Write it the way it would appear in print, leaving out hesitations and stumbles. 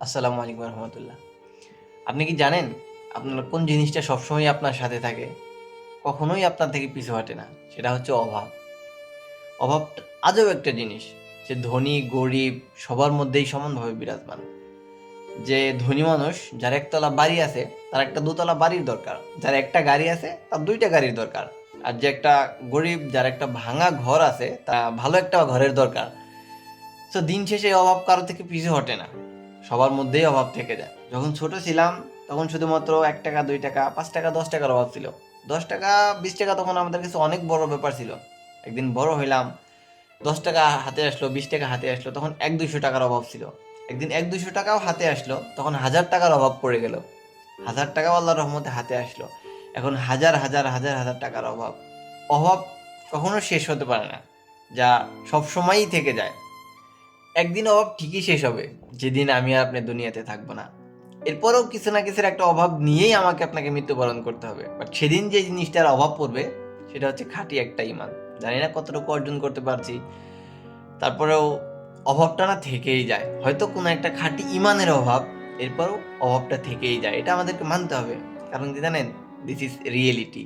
আসসালামু আলাইকুম রহমতুল্লাহ। আপনি কি জানেন আপনার কোন জিনিসটা সবসময় আপনার সাথে থাকে, কখনোই আপনার থেকে পিছু হটে না? সেটা হচ্ছে অভাব। অভাব আজব একটা জিনিস, যে ধনী গরিব সবার মধ্যেই সমানভাবে বিরাজমান। যে ধনী মানুষ, যার একতলা বাড়ি আছে, তার একটা দোতলা বাড়ির দরকার। যার একটা গাড়ি আছে, তার দুইটা গাড়ির দরকার। আর যে একটা গরিব, যার একটা ভাঙা ঘর আছে, তা ভালো একটা ঘরের দরকার। তো দিন শেষে অভাব কারো থেকে পিছু হটে না, সবার মধ্যেই অভাব থেকে যায়। যখন ছোট ছিলাম তখন শুধুমাত্র 1 টাকা 2 টাকা 5 টাকা 10 টাকার অভাব ছিল। 10 টাকা 20 টাকা তখন আমাদের কাছে অনেক বড় ব্যাপার ছিল। একদিন বড় হইলাম, 10 টাকা হাতে আসলো, 20 টাকা হাতে আসলো, তখন 100-200 টাকার অভাব ছিল। একদিন 100-200 টাকাও হাতে আসলো, তখন 1000 টাকার অভাব পড়ে গেল। 1000 টাকাও আল্লাহর রহমতে হাতে আসলো, এখন হাজার হাজার হাজার হাজার টাকার অভাব। অভাব কখনো শেষ হতে পারে না, যা সব সময়ই থেকে যায়। একদিন অভাব ঠিকই শেষ হবে, যেদিন আমি আর আপনি দুনিয়াতে থাকবো না। এরপরেও কিছু না কিছুর একটা অভাব নিয়েই আমাকে আপনাকে মৃত্যুবরণ করতে হবে, বাট সেদিন যে জিনিসটার অভাব পড়বে সেটা হচ্ছে খাঁটি একটা ইমান। জানি না কতটুকু অর্জন করতে পারছি, তারপরেও অভাবটা না থেকেই যায়। হয়তো কোনো একটা খাঁটি ইমানের অভাব, এরপরেও অভাবটা থেকেই যায়। এটা আমাদেরকে মানতে হবে, কারণ কি জানেন, দিস ইজ রিয়েলিটি।